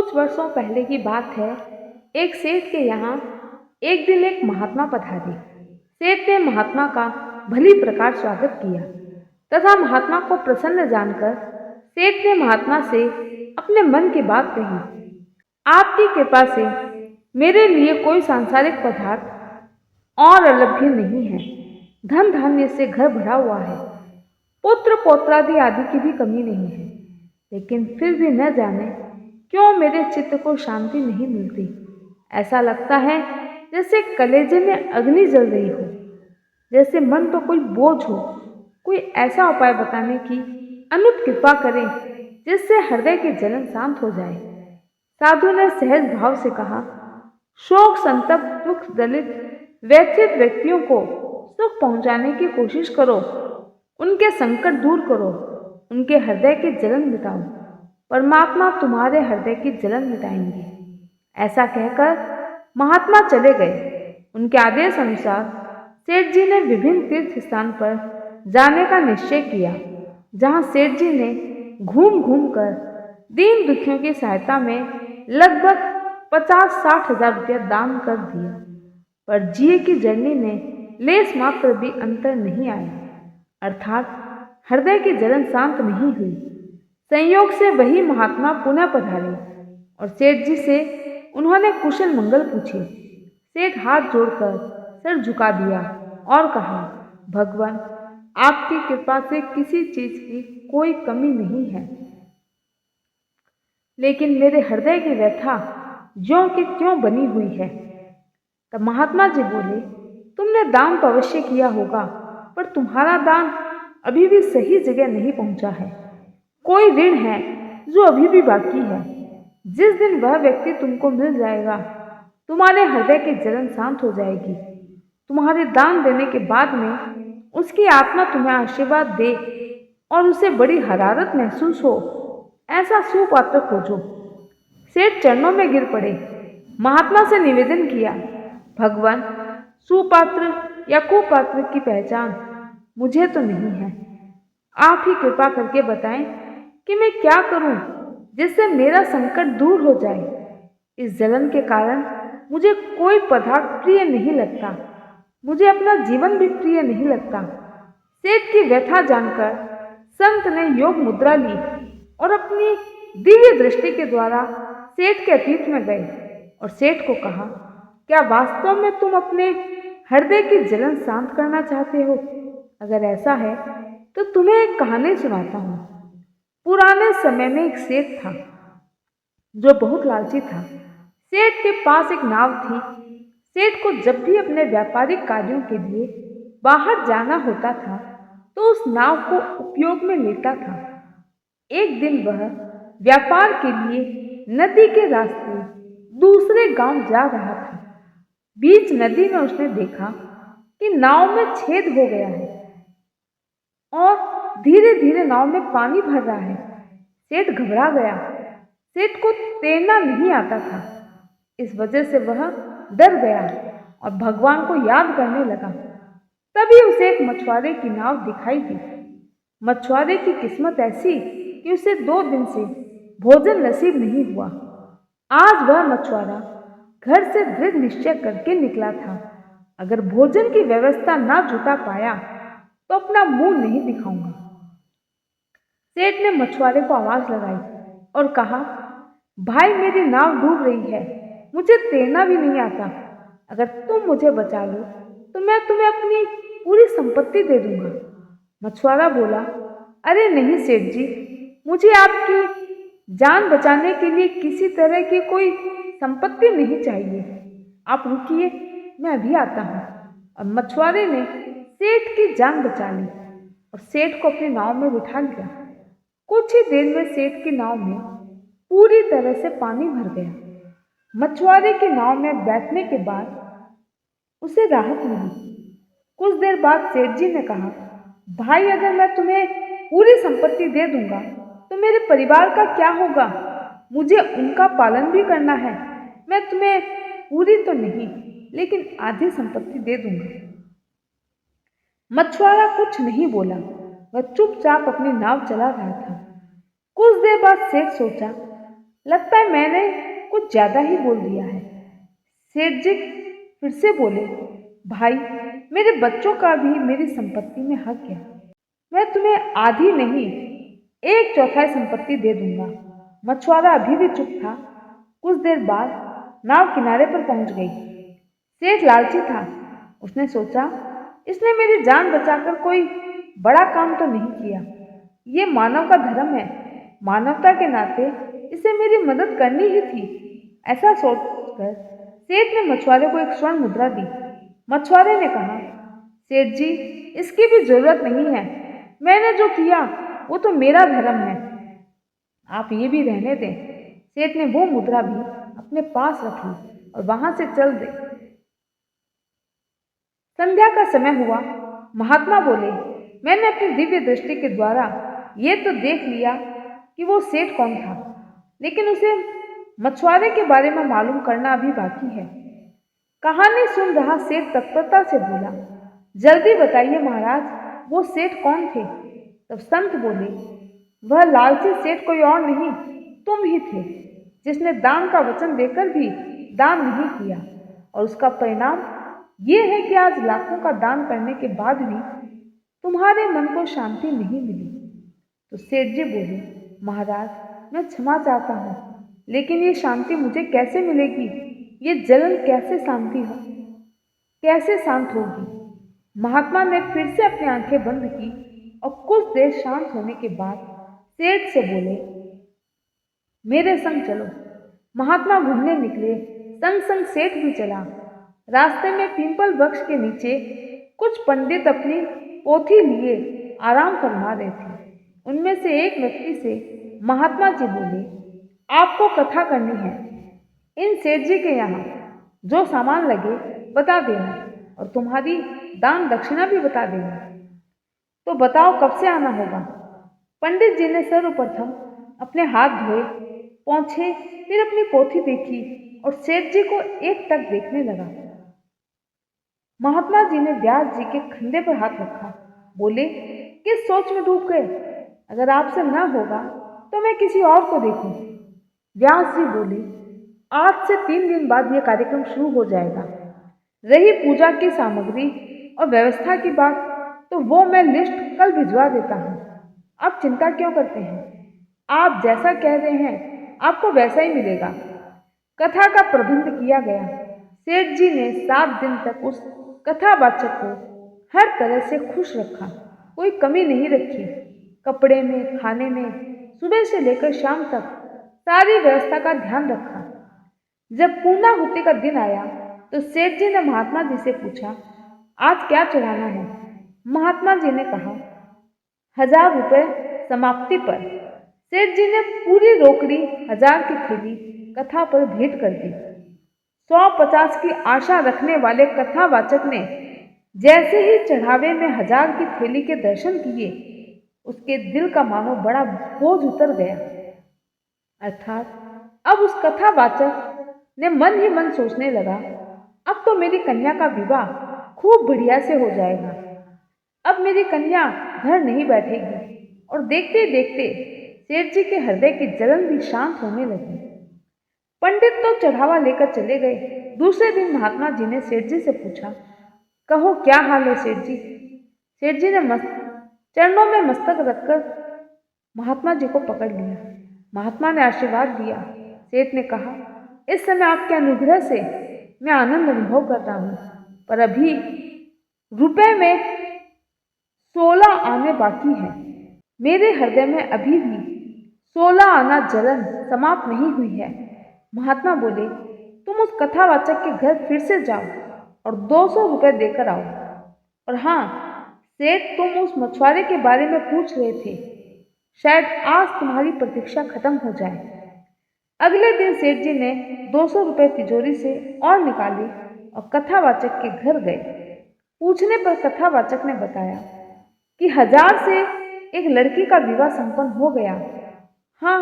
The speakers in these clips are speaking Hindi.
कुछ वर्षों पहले की बात है। एक सेठ के यहाँ एक दिन एक महात्मा पधारे। सेठ ने महात्मा का भली प्रकार स्वागत किया तथा महात्मा को प्रसन्न जानकर सेठ ने महात्मा से अपने मन की बात कही। आपकी कृपा से मेरे लिए कोई सांसारिक पदार्थ और अलभ्य नहीं है। धन धान्य से घर भरा हुआ है, पुत्र पौत्रादि आदि की भी कमी नहीं है, लेकिन फिर भी न जाने क्यों मेरे चित्त को शांति नहीं मिलती। ऐसा लगता है जैसे कलेजे में अग्नि जल रही हो, जैसे मन पर कोई बोझ हो। कोई ऐसा उपाय बताने की अनुत कृपा करें जिससे हृदय की जलन शांत हो जाए। साधु ने सहज भाव से कहा, शोक संतप्त दुख दलित व्यथित व्यक्तियों को सुख पहुंचाने की कोशिश करो, उनके संकट दूर करो, उनके हृदय की जलन मिटाओ। परमात्मा तुम्हारे हृदय की जलन मिटाएंगे। ऐसा कहकर महात्मा चले गए। उनके आदेश अनुसार सेठ जी ने विभिन्न तीर्थ स्थान पर जाने का निश्चय किया, जहां सेठ जी ने घूम घूम कर दीन दुखियों की सहायता में लगभग 50-60 हजार रुपया दान कर दिया, पर जिए की जर्नी में लेस मात्र भी अंतर नहीं आया, अर्थात हृदय की जलन शांत नहीं हुई। संयोग से वही महात्मा पुनः पधारे और सेठ जी से उन्होंने कुशल मंगल पूछे। सेठ हाथ जोड़कर सिर झुका दिया और कहा, भगवान, आपकी कृपा से किसी चीज की कोई कमी नहीं है, लेकिन मेरे हृदय की व्यथा ज्यों की त्यों बनी हुई है। तब महात्मा जी बोले, तुमने दान तो अवश्य किया होगा, पर तुम्हारा दान अभी भी सही जगह नहीं पहुंचा है। कोई ऋण है जो अभी भी बाकी है। जिस दिन वह व्यक्ति तुमको मिल जाएगा, तुम्हारे हृदय की जलन शांत हो जाएगी। तुम्हारे दान देने के बाद में उसकी आत्मा तुम्हें आशीर्वाद दे और उसे बड़ी हरारत महसूस हो, ऐसा सुपात्र खोजो। सेठ चरणों में गिर पड़े, महात्मा से निवेदन किया, भगवान, सुपात्र या कुपात्र की पहचान मुझे तो नहीं है। आप ही कृपा करके बताएं कि मैं क्या करूं जिससे मेरा संकट दूर हो जाए। इस जलन के कारण मुझे कोई पदार्थ प्रिय नहीं लगता, मुझे अपना जीवन भी प्रिय नहीं लगता। सेठ की व्यथा जानकर संत ने योग मुद्रा ली और अपनी दिव्य दृष्टि के द्वारा सेठ के अतीत में गए और सेठ को कहा, क्या वास्तव में तुम अपने हृदय की जलन शांत करना चाहते हो? अगर ऐसा है तो तुम्हें एक कहानी सुनाता हूँ। पुराने समय में एक सेठ था जो बहुत लालची था। सेठ के पास एक नाव थी। सेठ को जब भी अपने व्यापारिक कार्यों के लिए बाहर जाना होता था तो उस नाव को उपयोग में लेता था। एक दिन वह व्यापार के लिए नदी के रास्ते दूसरे गांव जा रहा था। बीच नदी में उसने देखा कि नाव में छेद हो गया है और धीरे धीरे नाव में पानी भर रहा है। सेठ घबरा गया। सेठ को तैरना नहीं आता था। इस वजह से वह डर गया और भगवान को याद करने लगा। तभी उसे एक मछुआरे की नाव दिखाई दी। मछुआरे की किस्मत ऐसी कि उसे 2 दिन से भोजन नसीब नहीं हुआ। आज वह मछुआरा घर से दृढ़ निश्चय करके निकला था, अगर भोजन की व्यवस्था ना जुटा पाया तो अपना मुंह नहीं दिखाऊंगा। सेठ ने मछुआरे को आवाज लगाई और कहा, भाई, मेरी नाव डूब रही है, मुझे तैरना भी नहीं आता। अगर तुम मुझे बचा लो तो मैं तुम्हें अपनी पूरी संपत्ति दे दूंगा। मछुआरा बोला, अरे नहीं सेठ जी, मुझे आपकी जान बचाने के लिए किसी तरह की कोई संपत्ति नहीं चाहिए। आप रुकिए, मैं अभी आता हूँ। और मछुआरे ने सेठ की जान बचा ली और सेठ को अपनी नाव में बिठा लिया। कुछ ही देर में सेठ की नाव में पूरी तरह से पानी भर गया। मछुआरे की नाव में बैठने के बाद उसे राहत मिली। कुछ देर बाद सेठ जी ने कहा, भाई, अगर मैं तुम्हें पूरी संपत्ति दे दूंगा तो मेरे परिवार का क्या होगा? मुझे उनका पालन भी करना है। मैं तुम्हें पूरी तो नहीं, लेकिन आधी संपत्ति दे दूंगा। मछुआरा कुछ नहीं बोला, वह चुपचाप अपनी नाव चला रहा था। कुछ देर बाद सेठ सोचा, लगता है मैंने कुछ ज्यादा ही बोल दिया है। सेठ जी फिर से बोले, भाई, मेरे बच्चों का भी मेरी संपत्ति में हक है। मैं तुम्हें आधी नहीं, 1/4 संपत्ति दे दूंगा। मछुआरा अभी भी चुप था। कुछ देर बाद नाव किनारे पर पहुंच गई। सेठ लालची था। उसने सोचा, इसने मेरी जान बचाकर कोई बड़ा काम तो नहीं किया। ये मानव का धर्म है। मानवता के नाते इसे मेरी मदद करनी ही थी। ऐसा सोचकर सेठ ने मछुआरे को एक स्वर्ण मुद्रा दी। मछुआरे ने कहा, सेठ जी, इसकी भी जरूरत नहीं है। मैंने जो किया वो तो मेरा धर्म है। आप ये भी रहने दें। सेठ ने वो मुद्रा भी अपने पास रख ली और वहां से चल दे। संध्या का समय हुआ। महात्मा बोले, मैंने अपनी दिव्य दृष्टि के द्वारा ये तो देख लिया कि वो सेठ कौन था, लेकिन उसे मछुआरे के बारे में मालूम करना अभी बाकी है। कहानी सुन रहा सेठ तत्परता से बोला, जल्दी बताइए महाराज, वो सेठ कौन थे? तब संत बोले, वह लालची सेठ कोई और नहीं, तुम ही थे, जिसने दान का वचन देकर भी दान नहीं किया। और उसका परिणाम ये है कि आज लाखों का दान करने के बाद भी तुम्हारे मन को शांति नहीं मिली। तो सेठ जी बोले, महाराज, मैं क्षमा चाहता हूँ, लेकिन ये शांति मुझे कैसे मिलेगी? ये जलन कैसे शांति हो, कैसे शांत होगी? महात्मा ने फिर से अपनी आंखें बंद की और कुछ देर शांत होने के बाद सेठ से बोले, मेरे संग चलो। महात्मा घूमने निकले। संग संग सेठ भी चला। रास्ते में पीपल वृक्ष के नीचे कुछ पंडित अपनी पोथी लिए आराम फरमा रहे थे। उनमें से एक व्यक्ति से महात्मा जी बोले, आपको कथा करनी है। इन सेठ जी के यहाँ जो सामान लगे बता देना और तुम्हारी दान दक्षिणा भी बता देना। तो बताओ कब से आना होगा? पंडित जी ने सर्वप्रथम अपने हाथ धोए, पोंछे, फिर अपनी पोथी देखी और सेठ जी को एक टक देखने लगा। महात्मा जी ने व्यास जी के कंधे पर हाथ रखा। बोले, किस सोच में डूब गए? अगर आपसे न होगा तो मैं किसी और को देखूं। व्यास जी बोले, आज से 3 दिन बाद यह कार्यक्रम शुरू हो जाएगा। रही पूजा की सामग्री और व्यवस्था की बात, तो वो मैं लिस्ट कल भिजवा देता हूँ। अब चिंता क्यों करते हैं? आप जैसा कह रहे हैं आपको वैसा ही मिलेगा। कथा का प्रबंध किया गया। सेठ जी ने 7 दिन तक उस कथावाचक को हर तरह से खुश रखा, कोई कमी नहीं रखी। कपड़े में, खाने में, सुबह से लेकर शाम तक सारी व्यवस्था का ध्यान रखा। जब पूर्णाहुति का दिन आया तो सेठ जी ने महात्मा जी से पूछा, आज क्या चढ़ाना है? महात्मा जी ने कहा, 1000 रुपये समाप्ति पर। सेठ जी ने पूरी रोकड़ी 1000 की थैली कथा पर भेंट कर दी। 150 की आशा रखने वाले कथावाचक ने जैसे ही चढ़ावे में 1000 की थैली के दर्शन किए, उसके दिल का मानो बड़ा बोझ उतर गया। अर्थात अब उस कथावाचक ने मन ही मन सोचने लगा, अब तो मेरी कन्या का विवाह खूब बढ़िया से हो जाएगा। अब मेरी कन्या घर नहीं बैठेगी। और देखते देखते सेठ जी के हृदय की जलन भी शांत होने लगी। पंडित तो चढ़ावा लेकर चले गए। दूसरे दिन महात्मा जी ने सेठ जी से पूछा, कहो क्या हाल है सेठ जी? सेठ जी ने चरणों में मस्तक रखकर महात्मा जी को पकड़ लिया। महात्मा ने आशीर्वाद दिया। सेठ ने कहा, इस समय आपके अनुग्रह से मैं आनंद अनुभव कर रहा हूँ, पर अभी रुपए में 16 आने बाकी है। मेरे हृदय में अभी भी 16 आना जलन समाप्त नहीं हुई है। महात्मा बोले, तुम उस कथावाचक के घर फिर से जाओ और 200 रुपये देकर आओ। और हाँ सेठ, तुम उस मछुआरे के बारे में पूछ रहे थे, शायद आज तुम्हारी प्रतीक्षा खत्म हो जाए। अगले दिन सेठ जी ने 200 रुपये तिजोरी से और निकाले और कथावाचक के घर गए। पूछने पर कथावाचक ने बताया कि 1000 से एक लड़की का विवाह संपन्न हो गया। हाँ,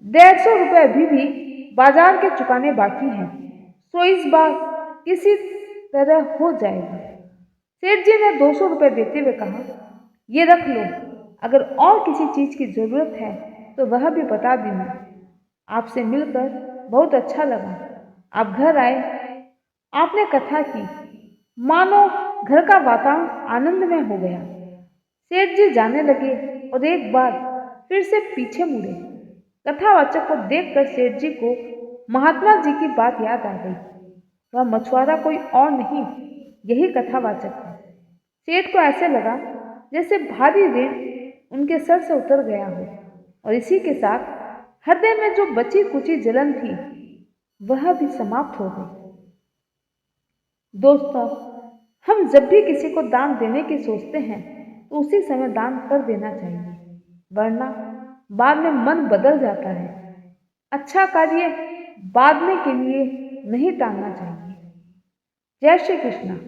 150 रुपये अभी भी बाजार के चुकाने बाकी हैं, सो इस बार किसी तरह हो जाएगा। सेठ जी ने 200 रुपये देते हुए कहा, ये रख लो, अगर और किसी चीज की जरूरत है तो वह भी बता देना। आपसे मिलकर बहुत अच्छा लगा। आप घर आए, आपने कथा की, मानो घर का वातावरण आनंदमय हो गया। सेठ जी जाने लगे और एक बार फिर से पीछे मुड़े। कथावाचक को देखकर सेठ जी को महात्मा जी की बात याद आ गई। वह मछुआरा कोई और नहीं, यही कथावाचक है। सेठ को ऐसे लगा जैसे भारी ऋण उनके सर से उतर गया हो, और इसी के साथ हृदय में जो बची कुची जलन थी वह भी समाप्त हो गई। दोस्तों, हम जब भी किसी को दान देने की सोचते हैं तो उसी समय दान कर देना चाहिए, वरना बाद में मन बदल जाता है। अच्छा कार्य बाद में के लिए नहीं टालना चाहिए। जय श्री कृष्ण।